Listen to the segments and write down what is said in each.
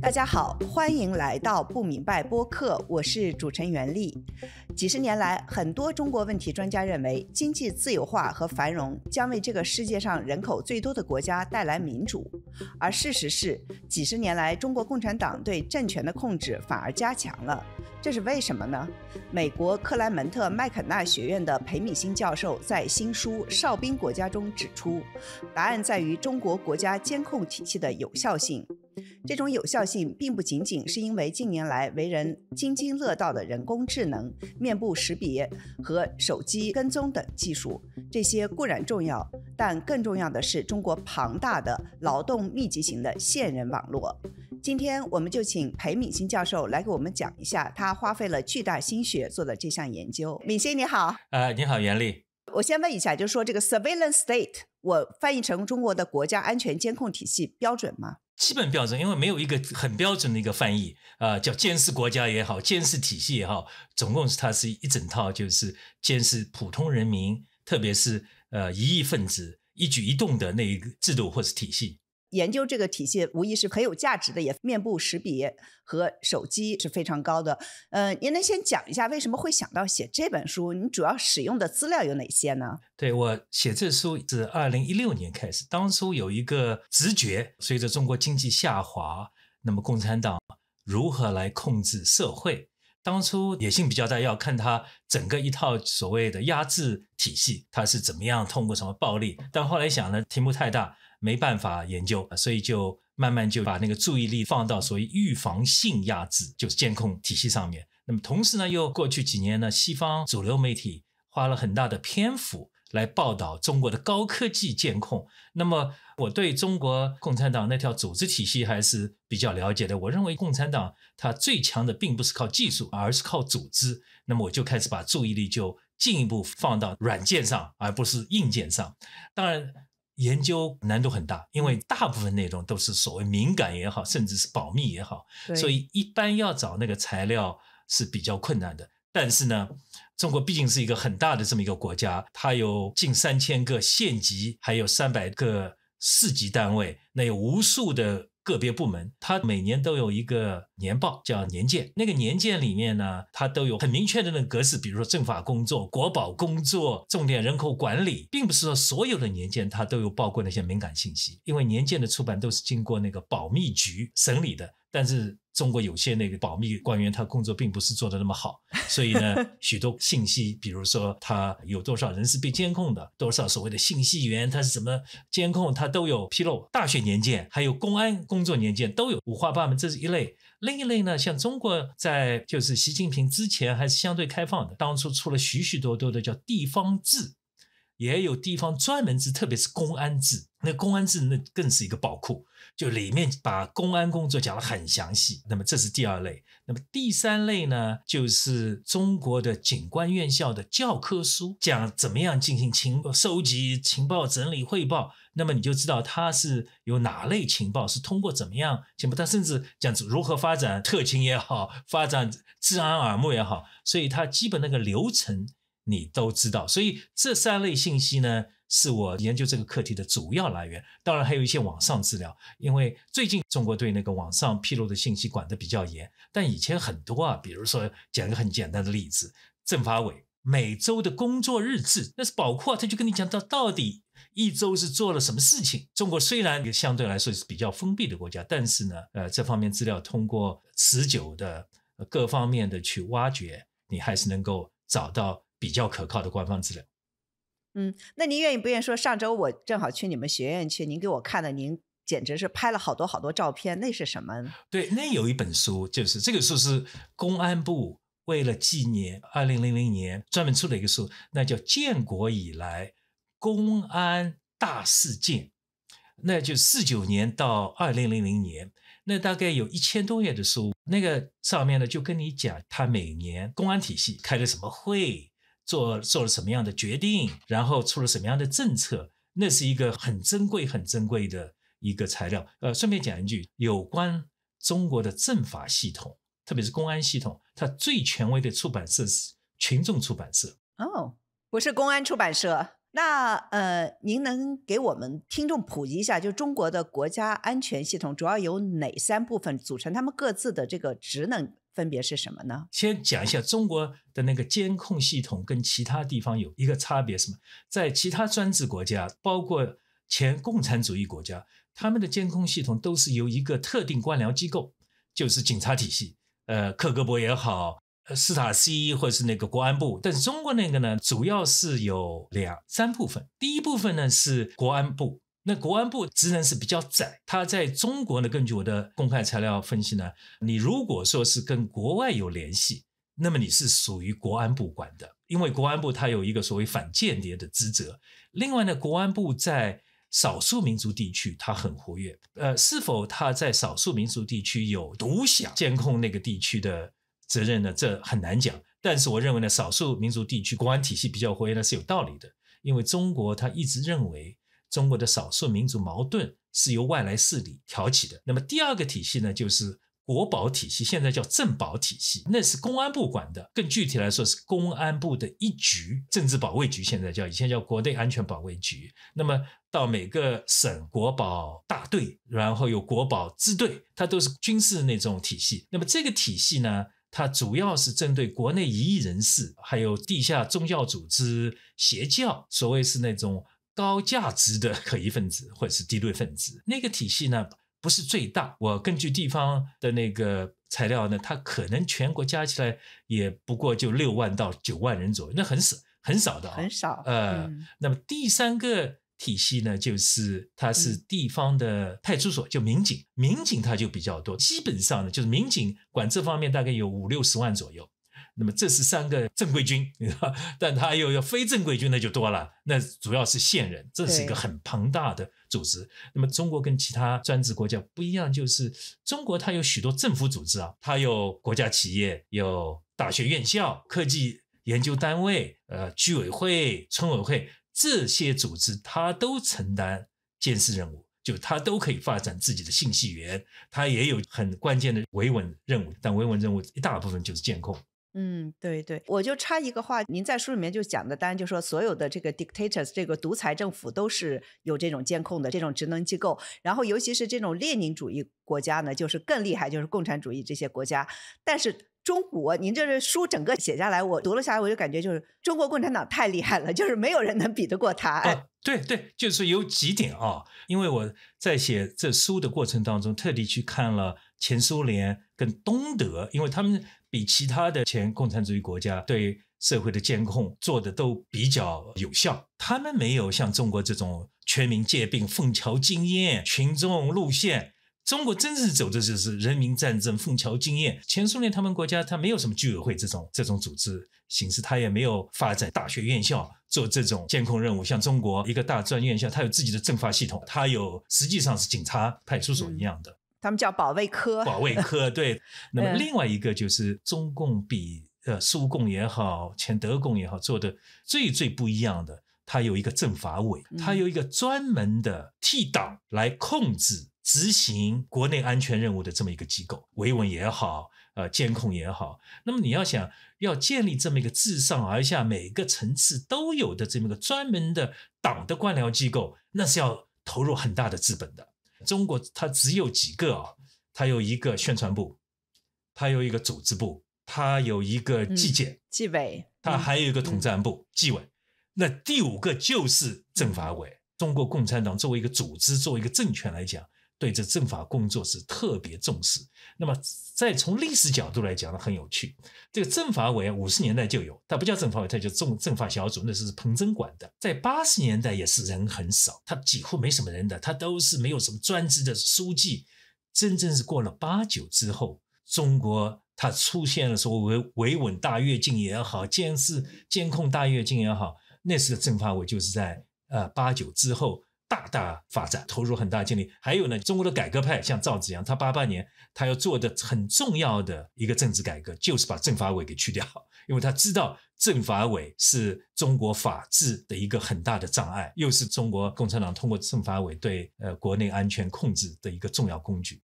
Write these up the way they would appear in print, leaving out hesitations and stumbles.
大家好，欢迎来到不明白播客，我是主持人袁丽。几十年来，很多中国问题专家认为，经济自由化和繁荣将为这个世界上人口最多的国家带来民主。而事实是，几十年来，中国共产党对政权的控制反而加强了。这是为什么呢？美国克莱门特麦肯纳学院的裴敏欣教授在新书《哨兵国家》中指出，答案在于中国国家监控体系的有效性。这种有效性并不仅仅是因为近年来为人津津乐道的人工智能、面部识别和手机跟踪等技术，这些固然重要，但更重要的是中国庞大的劳动密集型的线人网络。今天我们就请裴敏欣教授来给我们讲一下他花费了巨大心血做的这项研究。敏欣你好。你好袁丽。我先问一下，就是说这个 surveillance state 我翻译成中国的国家安全监控体系标准吗？基本标准，因为没有一个很标准的一个翻译，叫监视国家也好，监视体系也好，总共它是一整套，就是监视普通人民，特别是异议分子一举一动的那一个制度或是体系。研究这个体系无疑是很有价值的，也面部识别和手机是非常高的。您能先讲一下为什么会想到写这本书？你主要使用的资料有哪些呢？对，我写这书是2016年开始，当初有一个直觉，随着中国经济下滑，那么共产党如何来控制社会？当初野心比较大，要看它整个一套所谓的压制体系，它是怎么样通过什么暴力。但后来想呢，题目太大，没办法研究，所以就慢慢就把那个注意力放到所谓预防性压制，就是监控体系上面。那么同时呢，又过去几年呢，西方主流媒体花了很大的篇幅来报道中国的高科技监控。那么我对中国共产党那条组织体系还是比较了解的。我认为共产党它最强的并不是靠技术，而是靠组织。那么我就开始把注意力就进一步放到软件上，而不是硬件上。当然研究难度很大，因为大部分内容都是所谓敏感也好，甚至是保密也好，所以一般要找那个材料是比较困难的。但是呢，中国毕竟是一个很大的这么一个国家，它有近3000个县级，还有300个市级单位，那有无数的个别部门，它每年都有一个年报叫年鉴。那个年鉴里面呢，它都有很明确的那个格式，比如说政法工作、国保工作、重点人口管理，并不是说所有的年鉴它都有报过那些敏感信息，因为年鉴的出版都是经过那个保密局审理的。但是中国有些那个保密官员他工作并不是做得那么好，所以呢许多信息，比如说他有多少人是被监控的，多少所谓的信息源他是怎么监控，他都有披露。大学年鉴还有公安工作年鉴都有，五花八门，这是一类。另一类呢，像中国在就是习近平之前还是相对开放的，当初出了许许多多的叫地方志，也有地方专门志，特别是公安志。那公安志那更是一个宝库，就里面把公安工作讲得很详细。那么这是第二类。那么第三类呢，就是中国的警官院校的教科书，讲怎么样进行收集情报、整理汇报。那么你就知道它是有哪类情报是通过怎么样情报，它甚至讲如何发展特勤也好，发展治安耳目也好，所以它基本那个流程你都知道。所以这3类信息呢，是我研究这个课题的主要来源。当然还有一些网上资料，因为最近中国对那个网上披露的信息管得比较严，但以前很多比如说讲一个很简单的例子，政法委每周的工作日志，那是宝库他就跟你讲到底一周是做了什么事情。中国虽然相对来说是比较封闭的国家，但是呢这方面资料通过持久的各方面的去挖掘，你还是能够找到比较可靠的官方资料。那您愿意不愿意说，上周我正好去你们学院去，您给我看的，您简直是拍了好多好多照片，那是什么？对，那有一本书，就是这个书是公安部为了纪念2000年专门出了一个书，那叫建国以来公安大事件，那就49年到2000年，那大概有1000多页的书。那个上面呢就跟你讲他每年公安体系开了什么会，做了什么样的决定，然后出了什么样的政策，那是一个很珍贵的一个材料。顺便讲一句，有关中国的政法系统，特别是公安系统，它最权威的出版社是群众出版社。不是公安出版社，那您能给我们听众普及一下，就中国的国家安全系统主要由哪3部分组成？他们各自的这个职能分别是什么呢？先讲一下中国的那个监控系统跟其他地方有一个差别，什么？在其他专制国家，包括前共产主义国家，他们的监控系统都是由一个特定官僚机构，就是警察体系，克格勃也好，斯塔西或是那个国安部。但是中国那个呢，主要是有3部分。第一部分呢是国安部，那国安部职能是比较窄，它在中国呢，根据我的公开材料分析呢，你如果说是跟国外有联系，那么你是属于国安部管的，因为国安部它有一个所谓反间谍的职责。另外呢，国安部在少数民族地区它很活跃，是否它在少数民族地区有独享监控那个地区的责任呢？这很难讲。但是我认为呢，少数民族地区国安体系比较活跃呢是有道理的，因为中国它一直认为中国的少数民族矛盾是由外来势力挑起的。那么第二个体系呢，就是国保体系，现在叫政保体系，那是公安部管的，更具体来说是公安部的一局，政治保卫局现在叫，以前叫国内安全保卫局。那么到每个省国保大队，然后有国保支队，它都是军事那种体系。那么这个体系呢，它主要是针对国内异议人士，还有地下宗教组织、邪教，所谓是那种高价值的可疑分子或者是敌对分子。那个体系呢不是最大，我根据地方的那个材料呢，它可能全国加起来也不过就6万到9万人左右，那很少的很少。那么第3个体系呢，就是它是地方的派出所，就民警它就比较多，基本上呢就是民警管这方面大概有50-60万左右。那么这是3个正规军，但它又有非正规军那就多了，那主要是线人，这是一个很庞大的组织。那么中国跟其他专制国家不一样，就是中国它有许多政府组织啊，它有国家企业，有大学院校、科技研究单位、居委会、村委会，这些组织它都承担监视任务，就它都可以发展自己的信息源，它也有很关键的维稳任务，但维稳任务一大部分就是监控。对对，我就插一个话，您在书里面就讲的，当然就说所有的这个 dictators 这个独裁政府都是有这种监控的这种职能机构，然后尤其是这种列宁主义国家呢，就是更厉害，就是共产主义这些国家。但是中国，您这书整个写下来，我读了下来，我就感觉就是中国共产党太厉害了，就是没有人能比得过他。对对，就是有几点啊，因为我在写这书的过程当中，特地去看了前苏联跟东德，因为他们比其他的前共产主义国家对社会的监控做的都比较有效，他们没有像中国这种全民皆兵、凤桥经验、群众路线。中国真正走的就是人民战争、凤桥经验。前苏联他们国家他没有什么居委会这种组织形式，他也没有发展大学院校做这种监控任务。像中国一个大专院校，它有自己的政法系统，它有实际上是警察派出所一样的。他们叫保卫科。保卫科，对。那么另外一个就是中共比苏共也好，前德共也好做的最不一样的，它有一个政法委，它有一个专门的替党来控制执行国内安全任务的这么一个机构，维稳也好，监控也好。那么你要想要建立这么一个自上而下每个层次都有的这么一个专门的党的官僚机构，那是要投入很大的资本的。中国它只有几个啊，它有一个宣传部，它有一个组织部，它有一个纪检、纪委，它还有一个统战部、纪委。那第5个就是政法委。中国共产党作为一个组织，作为一个政权来讲，对这政法工作是特别重视。那么再从历史角度来讲呢，很有趣。这个政法委50年代就有，它不叫政法委，它叫政法小组，那是彭真管的。在80年代也是人很少，它几乎没什么人的，它都是没有什么专职的书记。真正是过了89之后，中国它出现了所谓维稳大跃进也好，监控大跃进也好，那时的政法委就是在89之后大发展，投入很大精力。还有呢，中国的改革派像赵紫阳，他88年他要做的很重要的一个政治改革，就是把政法委给去掉，因为他知道政法委是中国法治的一个很大的障碍，又是中国共产党通过政法委对国内安全控制的一个重要工具。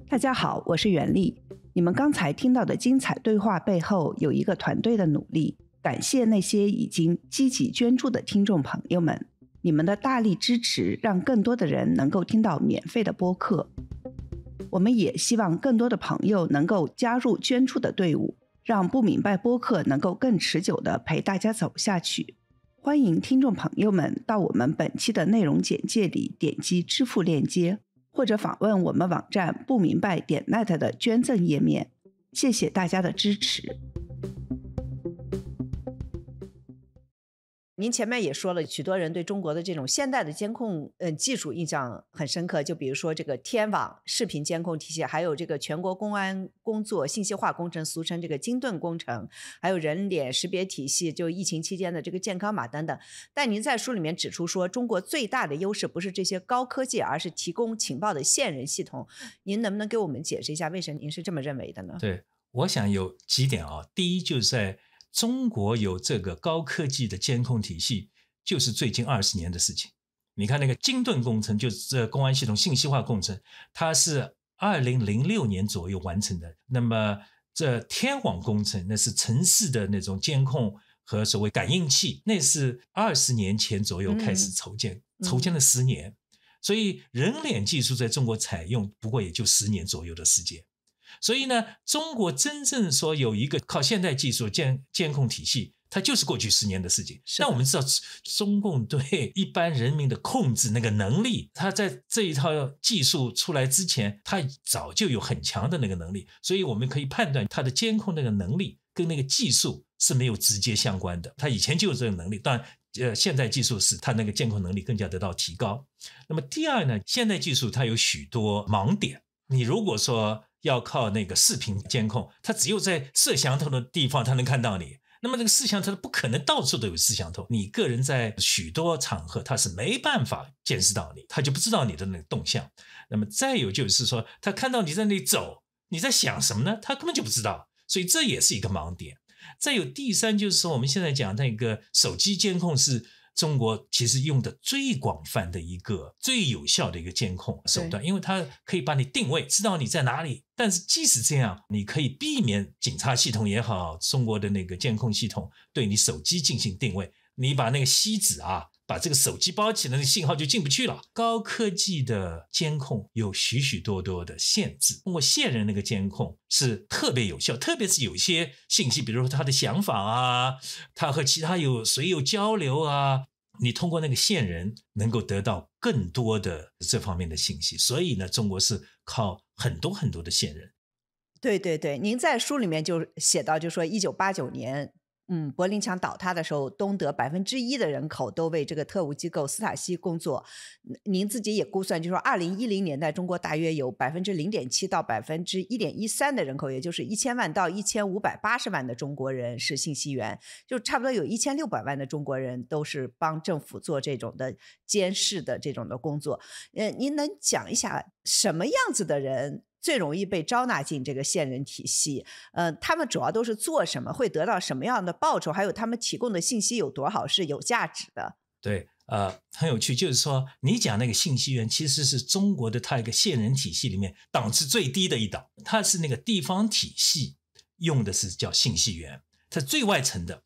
大家好，我是袁丽。你们刚才听到的精彩对话背后有一个团队的努力。感谢那些已经积极捐助的听众朋友们，你们的大力支持让更多的人能够听到免费的播客。我们也希望更多的朋友能够加入捐助的队伍，让不明白播客能够更持久地陪大家走下去。欢迎听众朋友们到我们本期的内容简介里点击支付链接，或者访问我们网站不明白.net 的捐赠页面。谢谢大家的支持。您前面也说了，许多人对中国的这种现代的监控技术印象很深刻，就比如说这个天网视频监控体系，还有这个全国公安工作信息化工程，俗称这个金盾工程，还有人脸识别体系，就疫情期间的这个健康码等等。但您在书里面指出说，中国最大的优势不是这些高科技，而是提供情报的线人系统。您能不能给我们解释一下，为什么您是这么认为的呢？对，我想有几点啊。第一，就是在中国有这个高科技的监控体系，就是最近20年的事情。你看那个金盾工程，就是这公安系统信息化工程，它是2006年左右完成的。那么这天网工程，那是城市的那种监控和所谓感应器，那是20年前左右开始筹建，筹建了10年。所以人脸技术在中国采用，不过也就10年左右的时间。所以呢，中国真正说有一个靠现代技术监控体系，它就是过去10年的事情。但我们知道，中共对一般人民的控制那个能力，它在这一套技术出来之前，它早就有很强的那个能力。所以我们可以判断，它的监控那个能力跟那个技术是没有直接相关的。它以前就有这个能力，当然现代技术使它那个监控能力更加得到提高。那么第二呢，现代技术它有许多盲点。你如果说要靠那个视频监控，它只有在摄像头的地方它能看到你，那么这个摄像头不可能到处都有摄像头，你个人在许多场合它是没办法监视到你，它就不知道你的那个动向。那么再有就是说，它看到你在那里走，你在想什么呢？它根本就不知道，所以这也是一个盲点。再有第三就是说，我们现在讲那个手机监控是中国其实用的最广泛的一个最有效的一个监控手段，因为它可以把你定位，知道你在哪里。但是即使这样，你可以避免警察系统也好，中国的那个监控系统对你手机进行定位，你把那个锡纸把这个手机包起来，那个信号就进不去了。高科技的监控有许许多多的限制，通过线人那个监控是特别有效，特别是有些信息，比如说他的想法他和其他谁有交流你通过那个线人能够得到更多的这方面的信息。所以呢，中国是靠很多很多的线人。对对对，您在书里面就写到，就说1989年柏林墙倒塌的时候，东德1%的人口都为这个特务机构斯塔西工作。您自己也估算，就说2010年代中国大约有0.7%到1.13%的人口，也就是1000万到1580万的中国人是信息源，就差不多有1600万的中国人都是帮政府做这种的监视的这种的工作。您能讲一下什么样子的人最容易被招纳进这个线人体系？他们主要都是做什么，会得到什么样的报酬，还有他们提供的信息有多少是有价值的？对，很有趣，就是说你讲那个信息源其实是中国的它一个线人体系里面档次最低的一档，它是那个地方体系用的是叫信息源，它是最外层的。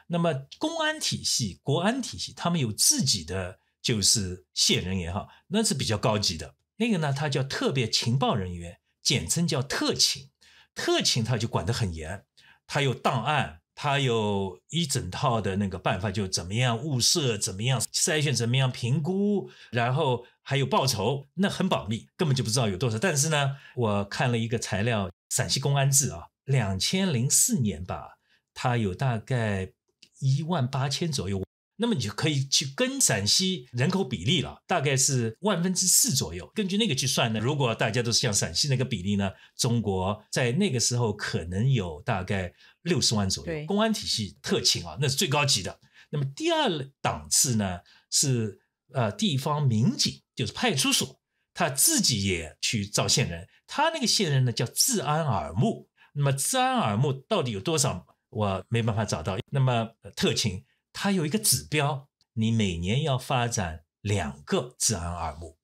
那么公安体系、国安体系，他们有自己的就是线人也好，那是比较高级的。那个呢，它叫特别情报人员，简称叫特情。特情它就管得很严，它有档案，它有一整套的那个办法，就怎么样物色，怎么样筛选，怎么样评估，然后还有报酬，那很保密，根本就不知道有多少。但是呢，我看了一个材料，陕西公安志2004年吧，它有大概18000左右。那么你就可以去跟陕西人口比例了，大概是4%左右。根据那个去算呢，如果大家都是像陕西那个比例呢，中国在那个时候可能有大概60万左右。公安体系特勤那是最高级的。那么第二档次呢是地方民警，就是派出所，他自己也去招线人，他那个线人呢叫治安耳目。那么治安耳目到底有多少，我没办法找到。那么特勤它有一个指标，你每年要发展2个治安耳目。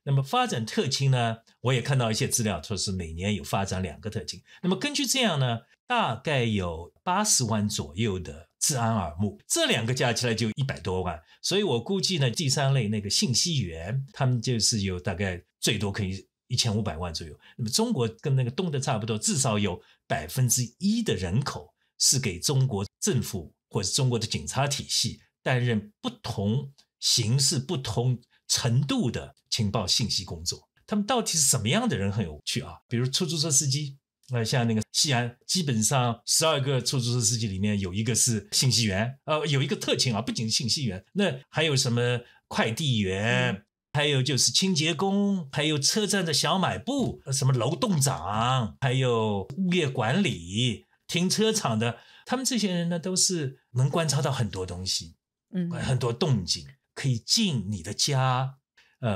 那么发展特勤呢，我也看到一些资料说是每年有发展2个特勤。那么根据这样呢，大概有80万左右的治安耳目，这两个加起来就100多万。所以我估计呢，第三类那个信息源，他们就是有大概最多可以1500万左右。那么中国跟那个东德差不多，至少有1%的人口是给中国政府或者中国的警察体系担任不同形式、不同程度的情报信息工作。他们到底是什么样的人很有趣啊？比如出租车司机，像那个西安，基本上12个出租车司机里面有一个是信息员，有一个特勤啊，不仅是信息员，那还有什么快递员，还有就是清洁工，还有车站的小卖部，什么楼栋长，还有物业管理、停车场的，他们这些人呢，都是能观察到很多东西，很多动静，可以进你的家，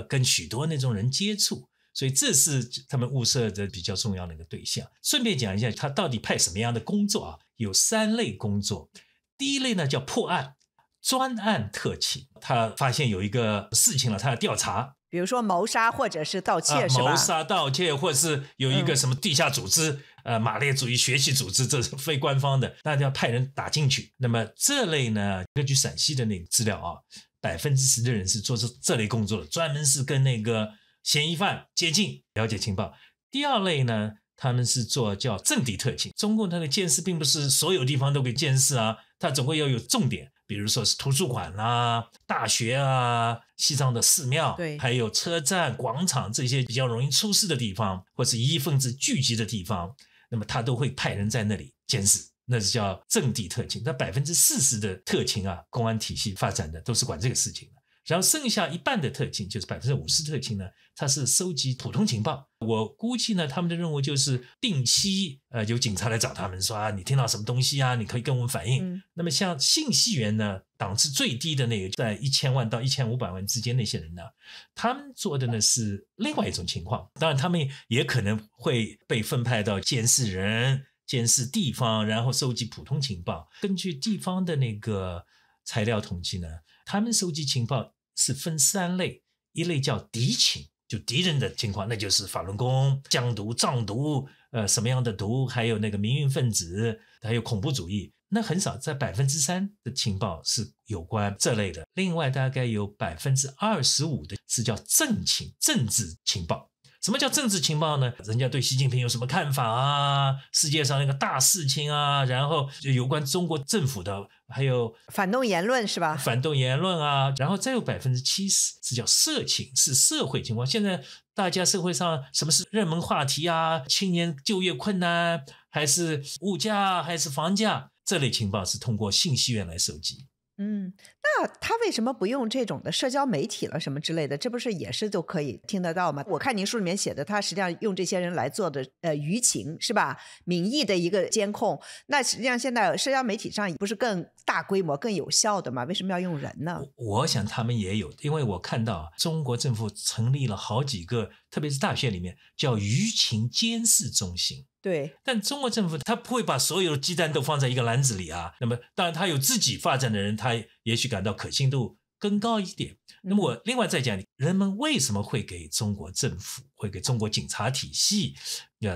跟许多那种人接触。所以这是他们物色的比较重要的一个对象。顺便讲一下，他到底派什么样的工作啊？有3类工作。第一类呢叫破案，专案特勤。他发现有一个事情了，他要调查，比如说谋杀或者是盗窃，是吧？谋杀、盗窃，或是有一个什么地下组织，马列主义学习组织，这是非官方的，那就要派人打进去。那么这类呢，根据陕西的那个资料啊，10%的人是做这类工作的，专门是跟那个嫌疑犯接近，了解情报。第二类呢，他们是做叫政敌特勤。中共它的监视并不是所有地方都给监视啊，它总会要有重点，比如说是图书馆啊、大学啊、西藏的寺庙，对，还有车站、广场这些比较容易出事的地方，或是异议分子聚集的地方，那么他都会派人在那里监视，那是叫政敌特勤。那40%的特勤啊，公安体系发展的都是管这个事情的。然后剩下一半的特勤，就是50%特勤呢，它是收集普通情报。我估计呢，他们的任务就是定期有警察来找他们说啊，你听到什么东西啊，你可以跟我们反映。那么像信息源呢，档次最低的那个，在1000万到1500万之间那些人呢，他们做的呢是另外一种情况。当然，他们也可能会被分派到监视人、监视地方，然后收集普通情报。根据地方的那个材料统计呢，他们收集情报是分3类，一类叫敌情，就敌人的情况，那就是法轮功、疆独、藏独，什么样的独，还有那个民运分子，还有恐怖主义。那很少，在3%的情报是有关这类的。另外大概有25%的是叫政情，政治情报。什么叫政治情报呢？人家对习近平有什么看法啊？世界上那个大事情啊，然后就有关中国政府的，还有反动言论是吧？反动言论啊，然后再有70%是叫社情，是社会情况。现在大家社会上什么是热门话题啊？青年就业困难，还是物价，还是房价？这类情报是通过信息源来收集。那他为什么不用这种的社交媒体了什么之类的？这不是也是都可以听得到吗？我看您书里面写的，他实际上用这些人来做的舆情是吧？民意的一个监控。那实际上现在社交媒体上不是更大规模、更有效的吗？为什么要用人呢？我想他们也有，因为我看到中国政府成立了好几个，特别是大学里面叫舆情监视中心。对，但中国政府他不会把所有的鸡蛋都放在一个篮子里啊。那么当然他有自己发展的人，他也许感到可信度更高一点。那么我另外再讲，人们为什么会给中国政府、会给中国警察体系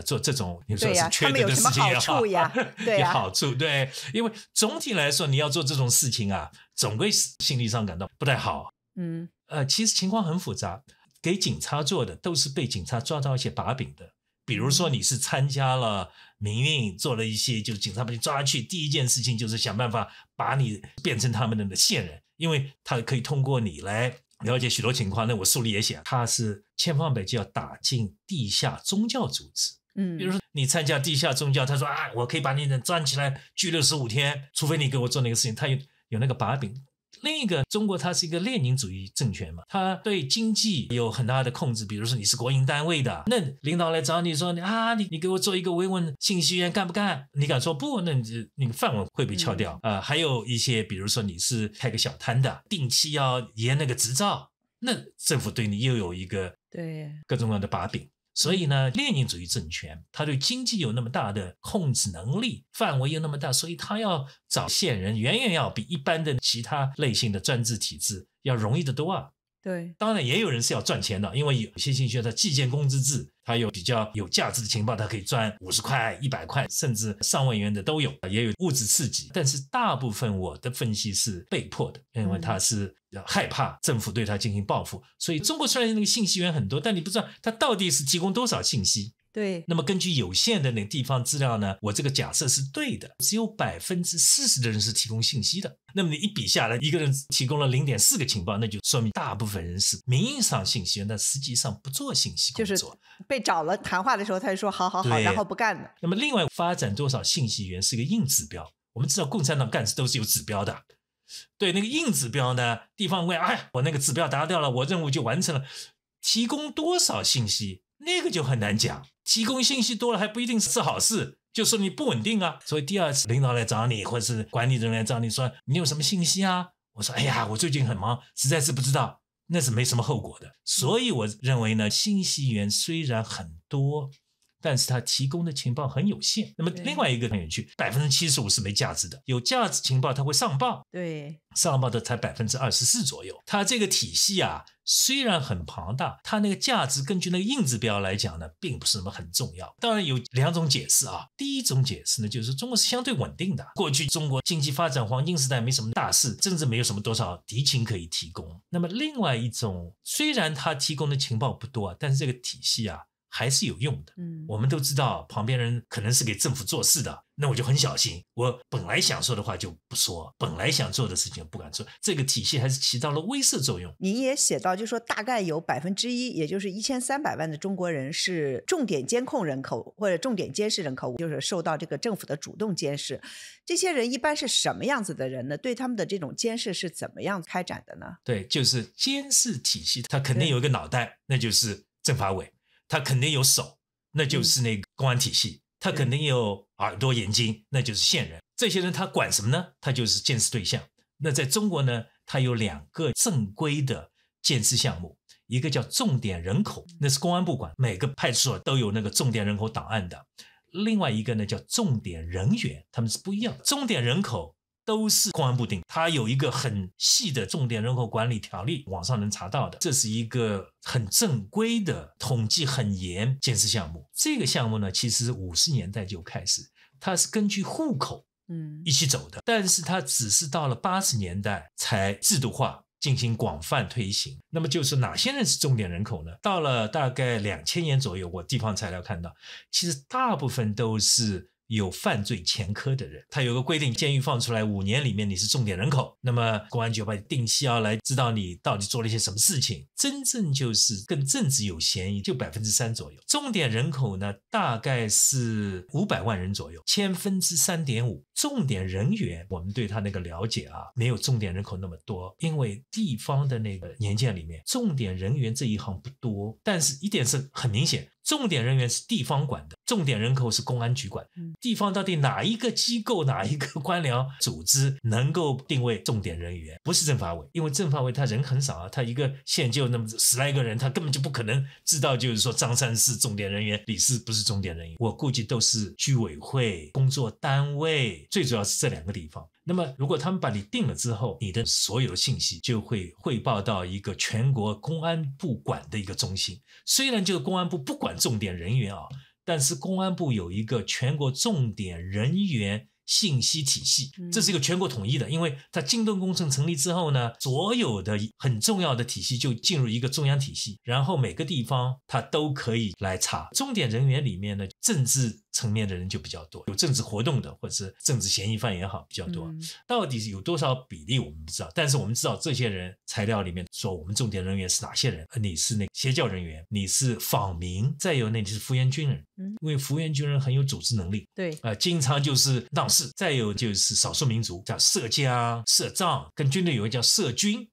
做这种你说是缺德的事情也好，对呀，有好处，对，因为总体来说你要做这种事情啊，总会心理上感到不太好。其实情况很复杂，给警察做的都是被警察抓到一些把柄的。比如说你是参加了民运，做了一些就是警察把你抓去，第一件事情就是想办法把你变成他们的线人，因为他可以通过你来了解许多情况。那我书里也写，他是千方百计要打进地下宗教组织。比如说你参加地下宗教，他说啊，我可以把你抓起来拘留15天，除非你给我做那个事情，他有那个把柄。另一个，中国它是一个列宁主义政权嘛，它对经济有很大的控制。比如说你是国营单位的，那领导来找你说你给我做一个维稳信息源干不干？你敢说不，那你饭碗会被敲掉。还有一些比如说你是开个小摊的，定期要验那个执照，那政府对你又有一个各种各样的把柄。所以呢，列宁主义政权他对经济有那么大的控制能力，范围又那么大，所以他要找线人远远要比一般的其他类型的专制体制要容易得多啊。对，当然也有人是要赚钱的，因为有些信息源它计件工资制，它有比较有价值的情报，它可以赚50块、100块，甚至上万元的都有，也有物质刺激。但是大部分我的分析是被迫的，因为他是害怕政府对他进行报复。所以中国虽然那个信息源很多，但你不知道他到底是提供多少信息。对，那么根据有限的那个地方资料呢，我这个假设是对的，只有40%的人是提供信息的。那么你一比下来，一个人提供了0.4个情报，那就说明大部分人是名义上信息源，但实际上不做信息工作，就是被找了谈话的时候，他就说好好好，然后不干了。那么另外发展多少信息源是个硬指标，我们知道共产党干事都是有指标的。对，那个硬指标呢，地方会我那个指标达到了，我任务就完成了。提供多少信息那个就很难讲，提供信息多了还不一定是好事，就说你不稳定啊。所以第二次领导来找你，或者是管理人员来找你说你有什么信息啊，我说我最近很忙，实在是不知道，那是没什么后果的。所以我认为呢，信息源虽然很多，但是它提供的情报很有限。那么另外一个很有趣，75%是没价值的，有价值情报它会上报，对，上报的才24%左右。它这个体系啊，虽然很庞大，它那个价值根据那个硬指标来讲呢，并不是什么很重要。当然有2种解释啊。第一种解释呢，就是中国是相对稳定的，过去中国经济发展黄金时代没什么大事，政治没有什么多少敌情可以提供。那么另外一种，虽然它提供的情报不多，但是这个体系啊还是有用的。我们都知道旁边人可能是给政府做事的，那我就很小心，我本来想说的话就不说，本来想做的事情不敢做，这个体系还是起到了威慑作用。您也写到，就说大概有1%，也就是1300万的中国人是重点监控人口或者重点监视人口，就是受到这个政府的主动监视。这些人一般是什么样子的人呢？对他们的这种监视是怎么样开展的呢？对，就是监视体系，它肯定有一个脑袋，那就是政法委，它肯定有手，那就是那个公安体系，他肯定有耳朵眼睛，那就是线人。这些人他管什么呢？他就是监视对象。那在中国呢，他有2个正规的监视项目，一个叫重点人口，那是公安部管，每个派出所都有那个重点人口档案的。另外一个呢叫重点人员，他们是不一样的。重点人口都是公安部定，它有一个很细的重点人口管理条例，网上能查到的。这是一个很正规的统计很严监视项目。这个项目呢，其实50年代就开始，它是根据户口一起走的，但是它只是到了80年代才制度化进行广泛推行。那么就是哪些人是重点人口呢？到了大概2000年左右，我地方材料看到，其实大部分都是有犯罪前科的人。他有个规定，监狱放出来5年里面你是重点人口，那么公安局把你定期要来知道你到底做了一些什么事情。真正就是跟政治有嫌疑就3%左右。重点人口呢大概是500万人左右，3.5%。重点人员我们对他那个了解啊，没有重点人口那么多，因为地方的那个年鉴里面重点人员这一行不多。但是一点是很明显，重点人员是地方管的，重点人口是公安局管。地方到底哪一个机构哪一个官僚组织能够定位重点人员？不是政法委，因为政法委他人很少啊，他一个县就那么10来个人，他根本就不可能知道就是说张三是重点人员，李四不是重点人员。我估计都是居委会工作单位，最主要是这2个地方。那么如果他们把你定了之后，你的所有的信息就会汇报到一个全国公安部管的一个中心。虽然就是公安部不管重点人员啊，但是公安部有一个全国重点人员信息体系，这是一个全国统一的。因为它京东工程成立之后呢，所有的很重要的体系就进入一个中央体系，然后每个地方它都可以来查。重点人员里面呢，政治层面的人就比较多，有政治活动的或者是政治嫌疑犯也好比较多。到底有多少比例我们不知道，但是我们知道这些人材料里面说我们重点人员是哪些人，你是那个邪教人员，你是访民，再有那你是复员军人，因为复员军人很有组织能力，对，经常就是闹事。再有就是少数民族叫社家、社藏，跟军队有个叫社军。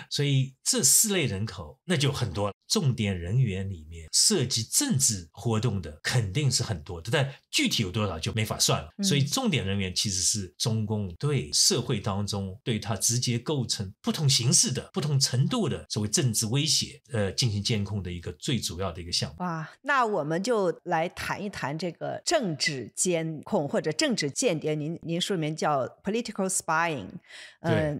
所以这4类人口那就很多。重点人员里面涉及政治活动的肯定是很多的，但具体有多少就没法算了。所以重点人员其实是中共对社会当中对它直接构成不同形式的不同程度的所谓政治威胁进行监控的一个最主要的一个项目。哇，那我们就来谈一谈这个政治监控或者政治间谍。您书里面叫 political spying。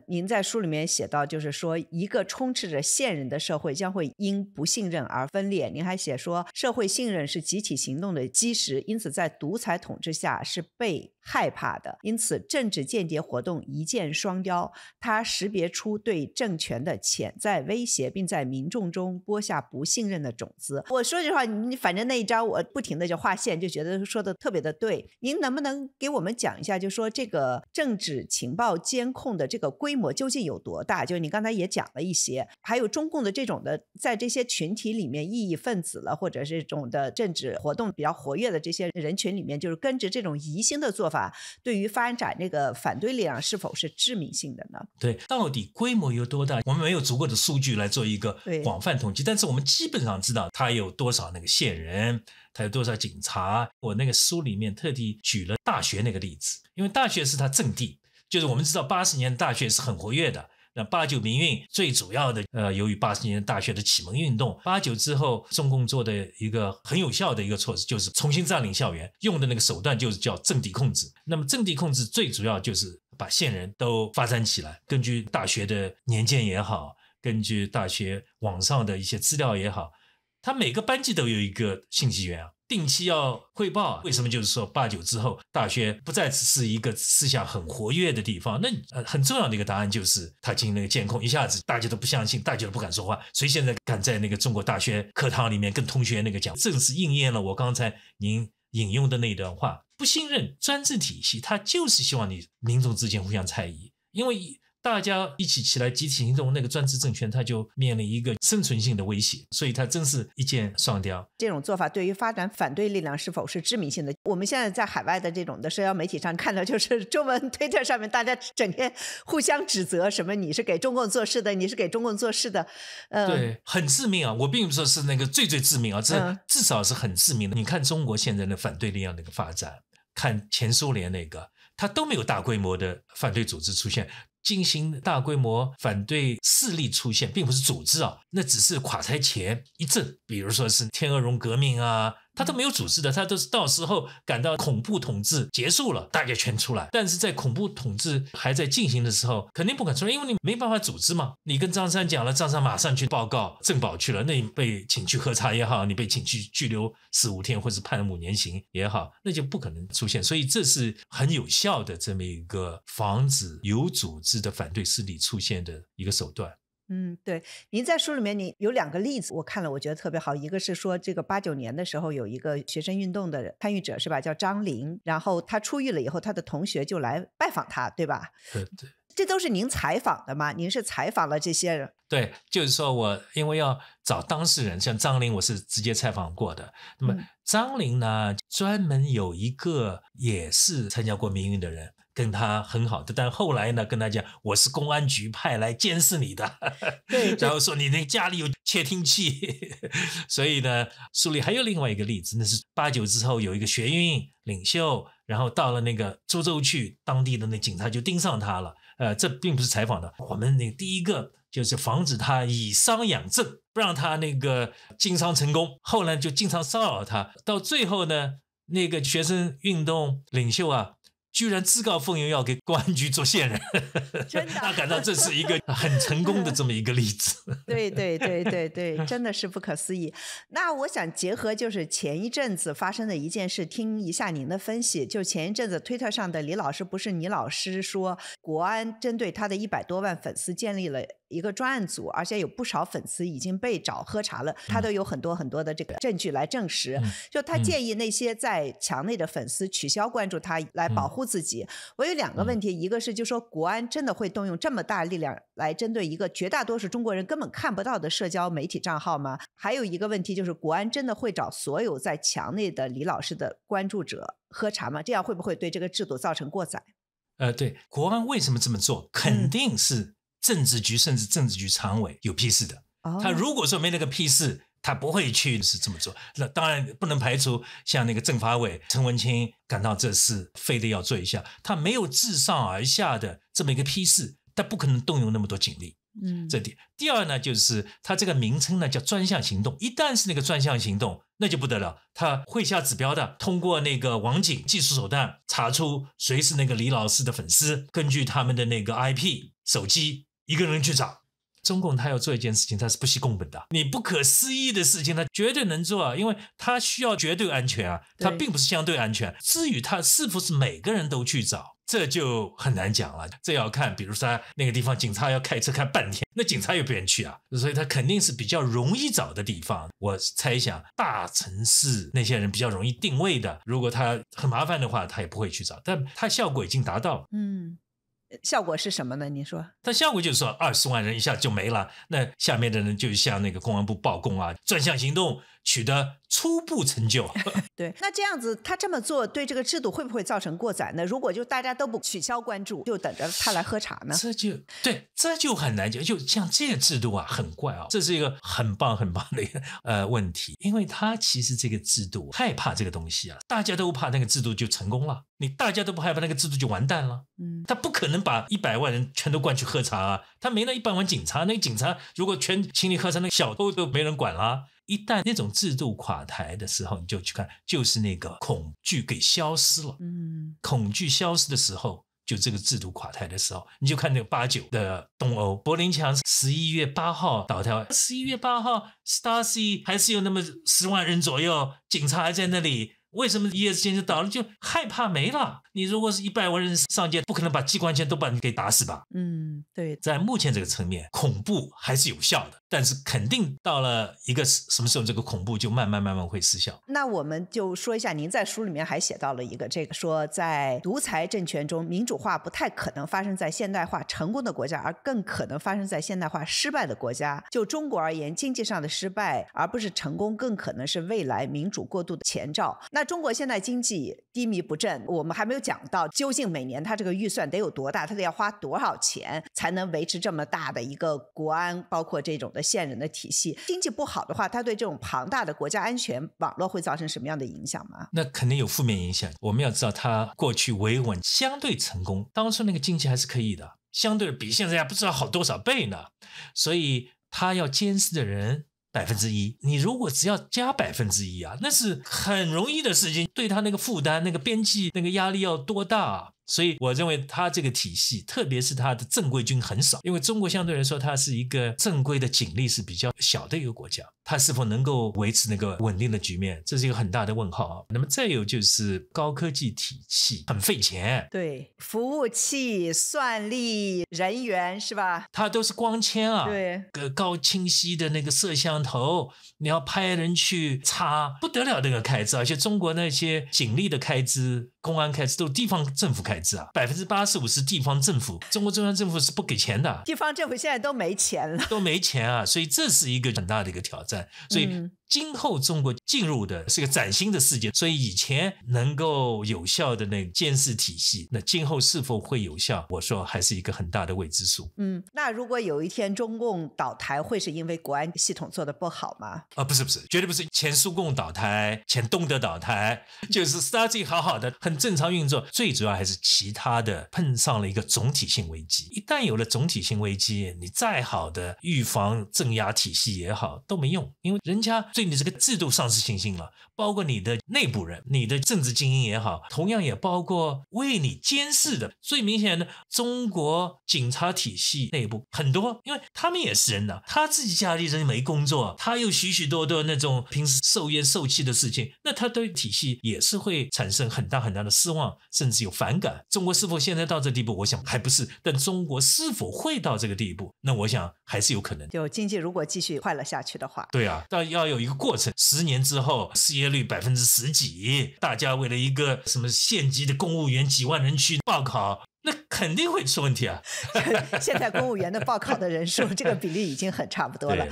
您在书里面写到到，就是说一个充斥着线人的社会将会因不信任而分裂。您还写说，社会信任是集体行动的基石，因此在独裁统治下是被害怕的，因此政治间谍活动一箭双雕，它识别出对政权的潜在威胁，并在民众中播下不信任的种子。我说句话，你反正那一章我不停的就划线，就觉得说的特别的对。您能不能给我们讲一下，就说这个政治情报监控的这个规模究竟有多大？就你刚才也讲了一些，还有中共的这种的在这些群体里面异议分子了，或者是这种的政治活动比较活跃的这些人群里面，就是跟着这种疑心的做法，对于发展这个反对力量是否是致命性的呢？对，到底规模有多大？我们没有足够的数据来做一个广泛统计，但是我们基本上知道它有多少那个线人，它有多少警察。我那个书里面特地举了大学那个例子，因为大学是它阵地，就是我们知道80年大学是很活跃的。那89民运最主要的由于80年大学的启蒙运动，89之后中共做的一个很有效的一个措施就是重新占领校园，用的那个手段就是叫阵地控制。那么阵地控制最主要就是把线人都发展起来，根据大学的年鉴也好，根据大学网上的一些资料也好，他每个班级都有一个信息员定期要汇报。为什么？就是说89之后大学不再只是一个思想很活跃的地方，那很重要的一个答案就是他进行那个监控，一下子大家都不相信，大家都不敢说话，所以现在敢在那个中国大学课堂里面跟同学那个讲，正是应验了我刚才您引用的那段话。不信任专制体系，他就是希望你民众之间互相猜疑，因为大家一起起来集体行动，那个专制政权它就面临一个生存性的威胁，所以它真是一箭双雕。这种做法对于发展反对力量是否是致命性的？我们现在在海外的这种的社交媒体上看到，就是中文推特上面大家整天互相指责，什么你是给中共做事的，你是给中共做事的。对，很致命啊！我并不说是那个最致命啊，这至少是很致命的。你看中国现在的反对力量那个发展，看前苏联那个，它都没有大规模的反对组织出现。进行大规模反对势力出现，并不是组织啊，那只是垮台前一阵，比如说是天鹅绒革命啊，他都没有组织的，他都是到时候感到恐怖统治结束了，大家全出来。但是在恐怖统治还在进行的时候，肯定不敢出来，因为你没办法组织嘛。你跟张三讲了，张三马上去报告政保去了，那你被请去喝茶也好，你被请去拘留4-5天，或是判5年刑也好，那就不可能出现。所以这是很有效的这么一个防止有组织的反对势力出现的一个手段。对，您在书里面你有2个例子，我看了我觉得特别好。一个是说这个89年的时候有一个学生运动的参与者是吧，叫张玲，然后他出狱了以后，他的同学就来拜访他，对吧？对，这都是您采访的吗？您是采访了这些人？对，就是说我因为要找当事人，像张玲我是直接采访过的。那么张玲呢，专门有一个也是参加过民运的人跟他很好的，但后来呢跟他讲我是公安局派来监视你的，对，然后说你那家里有窃听器。所以呢书里还有另外一个例子，那是89之后有一个学运领袖，然后到了那个株洲去，当地的那警察就盯上他了。这并不是采访的，我们那第一个就是防止他以商养政，不让他那个经商成功。后来就经常骚扰他，到最后呢，那个学生运动领袖啊，居然自告奋勇要给公安局做线人，真的，他感到这是一个很成功的这么一个例子。对，真的是不可思议。那我想结合就是前一阵子发生的一件事，听一下您的分析。就前一阵子推特上的李老师，不是倪老师说国安针对他的100多万粉丝建立了一个专案组，而且有不少粉丝已经被找喝茶了，他都有很多的这个证据来证实。就他建议那些在墙内的粉丝取消关注他，来保护自己。我有2个问题，一个是就说国安真的会动用这么大力量来针对一个绝大多数中国人根本看不到的社交媒体账号吗？还有一个问题就是国安真的会找所有在墙内的李老师的关注者喝茶吗？这样会不会对这个制度造成过载？对，国安为什么这么做？肯定是政治局甚至政治局常委有批示的。他如果说没那个批示，他不会去是这么做。那当然不能排除像那个政法委陈文清感到这事非得要做一下，他没有自上而下的这么一个批示，他不可能动用那么多警力。这点。第二呢，就是它这个名称呢叫专项行动，一旦是那个专项行动，那就不得了，它会下指标的，通过那个网警技术手段查出谁是那个李老师的粉丝，根据他们的那个 IP 手机一个人去找。中共他要做一件事情，他是不惜工本的，你不可思议的事情他绝对能做，因为他需要绝对安全啊，他并不是相对安全。至于他是否是每个人都去找，这就很难讲了，这要看，比如说他那个地方警察要开车开半天，那警察又不愿意去啊，所以他肯定是比较容易找的地方。我猜想大城市那些人比较容易定位的，如果他很麻烦的话，他也不会去找，但他效果已经达到了。效果是什么呢？你说？它效果就是说20万人一下就没了，那下面的人就向那个公安部报功啊，专项行动取得初步成就。对，那这样子他这么做对这个制度会不会造成过载呢？如果就大家都不取消关注，就等着他来喝茶呢？这就很难讲。就像这个制度啊，很怪啊，这是一个很棒的一个问题，因为他其实这个制度害怕这个东西啊，大家都怕那个制度就成功了，你大家都不害怕那个制度就完蛋了。他不可能把100万人全都关去喝茶啊，他没那100万警察，那个警察如果全请你喝茶，那个小偷都没人管了。一旦那种制度垮台的时候，你就去看，就是那个恐惧给消失了。恐惧消失的时候，就这个制度垮台的时候，你就看那个89的东欧，柏林墙11月8号倒台，11月8号 Stasi 还是有那么10万人左右，警察还在那里。为什么一夜之间就倒了？就害怕没了。你如果是100万人上街，不可能把机关枪都把你给打死吧？对，在目前这个层面，恐怖还是有效的，但是肯定到了一个什么时候，这个恐怖就慢慢会失效。那我们就说一下，您在书里面还写到了一个这个说，在独裁政权中，民主化不太可能发生在现代化成功的国家，而更可能发生在现代化失败的国家。就中国而言，经济上的失败而不是成功，更可能是未来民主过渡的前兆。那中国现在经济低迷不振，我们还没有讲到究竟每年它这个预算得有多大，它得要花多少钱才能维持这么大的一个国安，包括这种的县人的体系。经济不好的话，它对这种庞大的国家安全网络会造成什么样的影响吗？那肯定有负面影响。我们要知道，它过去维稳相对成功，当初那个经济还是可以的，相对比现在还不知道好多少倍呢。所以他要监视的人1%，你如果只要加1%啊，那是很容易的事情，对他那个负担、那个边际、那个压力要多大啊。所以我认为他这个体系，特别是他的正规军很少，因为中国相对来说它是一个正规的警力是比较小的一个国家，它是否能够维持那个稳定的局面，这是一个很大的问号啊。那么再有就是高科技体系很费钱，对，服务器、算力、人员是吧？它都是光纤啊，对，高清晰的那个摄像头，你要派人去插，不得了那个开支，而且中国那些警力的开支、公安开支都是地方政府开支啊，85%是地方政府，中国中央政府是不给钱的，地方政府现在都没钱了，都没钱啊，所以这是一个很大的一个挑战。所以今后中国进入的是个崭新的世界，所以以前能够有效的那个监视体系，那今后是否会有效，我说还是一个很大的未知数。那如果有一天中共倒台，会是因为国安系统做得不好吗？不是，绝对不是。前苏共倒台，前东德倒台，就是 Stasi 好好的很正常运作，最主要还是其他的碰上了一个总体性危机。一旦有了总体性危机，你再好的预防镇压体系也好都没用，因为人家对你这个制度丧失信心了，包括你的内部人、你的政治精英也好，同样也包括为你监视的。最明显的，中国警察体系内部很多，因为他们也是人呐，他自己家里人没工作，他有许多那种平时受冤受气的事情，那他对体系也是会产生很大的失望，甚至有反感。中国是否现在到这地步，我想还不是，但中国是否会到这个地步，那我想还是有可能。就经济如果继续坏了下去的话，对啊，但要有一个过程，10年之后失业率10%几，大家为了一个什么县级的公务员几万人去报考，那肯定会出问题啊。现在公务员的报考的人数这个比例已经很差不多了。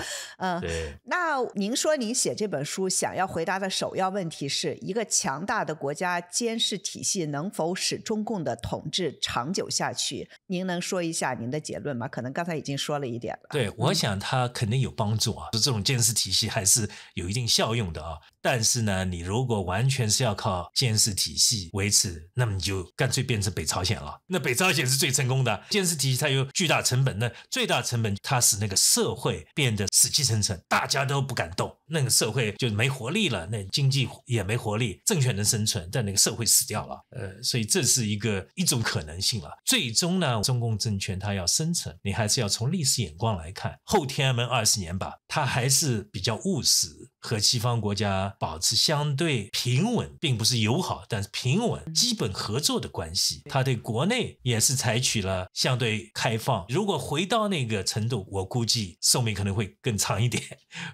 那您说您写这本书想要回答的首要问题是一个强大的国家监视体系能否使中共的统治长久下去？您能说一下您的结论吗？可能刚才已经说了一点了。对，我想它肯定有帮助啊，这种监视体系还是有一定效用的啊。但是呢，你如果完全是要靠监视体系维持，那么你就干脆变成北朝鲜了。那北朝鲜是最成功的，监视体系它有巨大成本，那最大成本它使那个社会变得死气沉沉，大家都不敢动，那个社会就没活力了，那经济也没活力，政权能生存，但那个社会死掉了。所以这是一种可能性了。最终呢，中共政权它要生存，你还是要从历史眼光来看，后天安门20年吧，它还是比较务实，和西方国家保持相对平稳，并不是友好，但是平稳基本合作的关系。它对国内也是采取了相对开放，如果回到那个程度，我估计寿命可能会更长一点。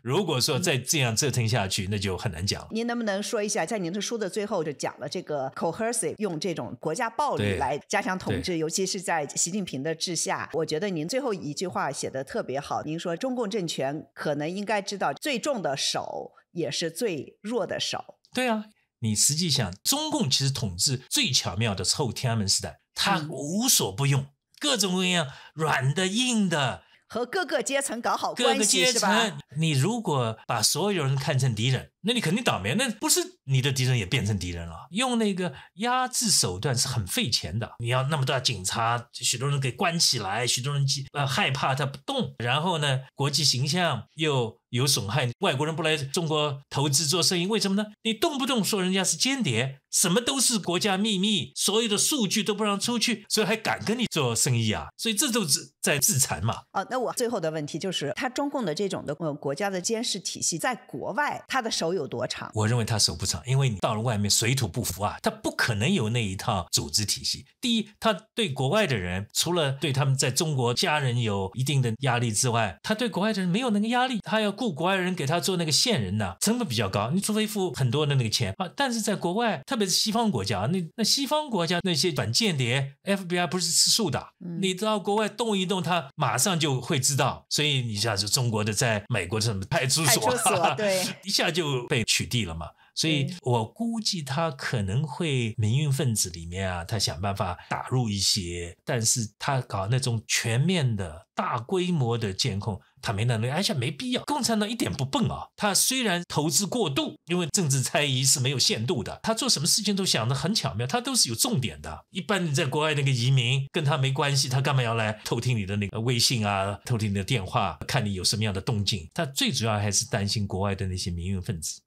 如果说再这样折腾下去，那就很难讲了。您能不能说一下，在您的书的最后就讲了这个 coercive 用这种国家暴力来加强统治，尤其是在习近平的治下，我觉得您最后一句话写得特别好，您说中共政权可能应该知道最重的手也是最弱的手。对啊，你实际想，中共其实统治最巧妙的是后天安门时代，它无所不用，各种各样软的硬的，和各个阶层搞好关系，各个阶层，你如果把所有人看成敌人，那你肯定倒霉，那不是你的敌人也变成敌人了。用那个压制手段是很费钱的，你要那么多警察，许多人给关起来，许多人害怕他不动，然后呢，国际形象又有损害，外国人不来中国投资做生意，为什么呢？你动不动说人家是间谍，什么都是国家秘密，所有的数据都不让出去，所以还敢跟你做生意啊？所以这就是在自残嘛。那我最后的问题就是，他中共的这种的国家的监视体系，在国外他的手有多长？我认为他手不长，因为你到了外面水土不服啊，他不可能有那一套组织体系。第一，他对国外的人，除了对他们在中国家人有一定的压力之外，他对国外的人没有那个压力，他要雇国外人给他做那个线人呢，成本比较高，你除非付很多的那个钱啊。但是在国外，特别是西方国家，那西方国家那些反间谍 FBI 不是吃素的，你到国外动一动，他马上就会知道。所以你像是中国的在美国的什么派出所，对，一下就被取缔了嘛。所以我估计他可能会民运分子里面啊，他想办法打入一些，但是他搞那种全面的大规模的监控，他没能力，而且没必要。共产党一点不笨啊，他虽然投资过度，因为政治猜疑是没有限度的，他做什么事情都想得很巧妙，他都是有重点的。一般你在国外那个移民跟他没关系，他干嘛要来偷听你的那个微信啊，偷听你的电话，看你有什么样的动静？他最主要还是担心国外的那些民运分子。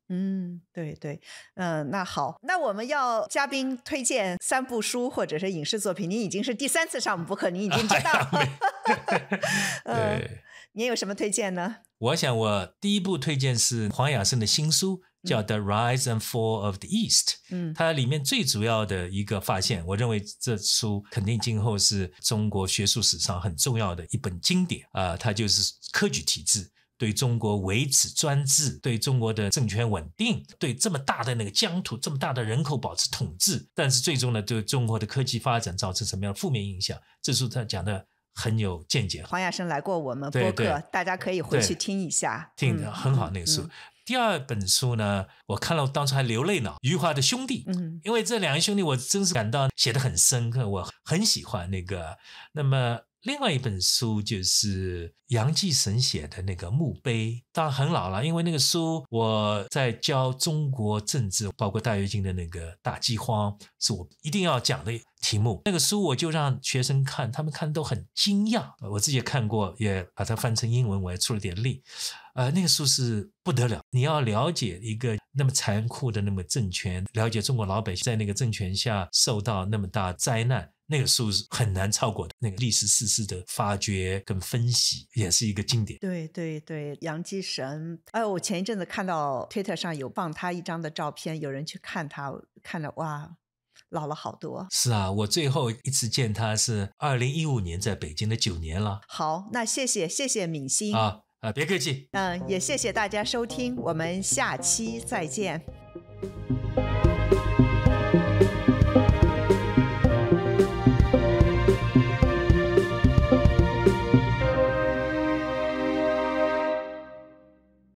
对，那好，那我们要嘉宾推荐3部书或者是影视作品，您已经是第3次上我们播客，您已经知道了。对，您有什么推荐呢？我想我第一部推荐是黄雅胜的新书，叫 The Rise and Fall of the East。它里面最主要的一个发现，我认为这书肯定今后是中国学术史上很重要的一本经典它就是科举体制对中国维持专制，对中国的政权稳定，对这么大的那个疆土，这么大的人口保持统治，但是最终呢，对中国的科技发展造成什么样的负面影响？这书他讲的很有见解。黄雅胜来过我们播客，大家可以回去听一下，听得很好那个书。第二本书呢，我看了当初还流泪呢，余华的兄弟，因为这2个兄弟我真是感到写得很深刻，我很喜欢那个。那么另外一本书就是杨继绳写的那个墓碑，当然很老了，因为那个书我在教中国政治，包括大跃进的那个大饥荒是我一定要讲的题目。那个书我就让学生看，他们看都很惊讶，我自己也看过，也把它翻成英文，我也出了点力。那个书是不得了，你要了解一个那么残酷的那么政权，了解中国老百姓在那个政权下受到那么大灾难，那个书是很难超过的。那个历史事实的发掘跟分析也是一个经典。对，杨继绳，我前一阵子看到 Twitter 上有放他一张的照片，有人去看他，看了哇，老了好多。是啊，我最后一次见他是2015年在北京的9年了。好，那谢谢敏欣别客气。也谢谢大家收听，我们下期再见。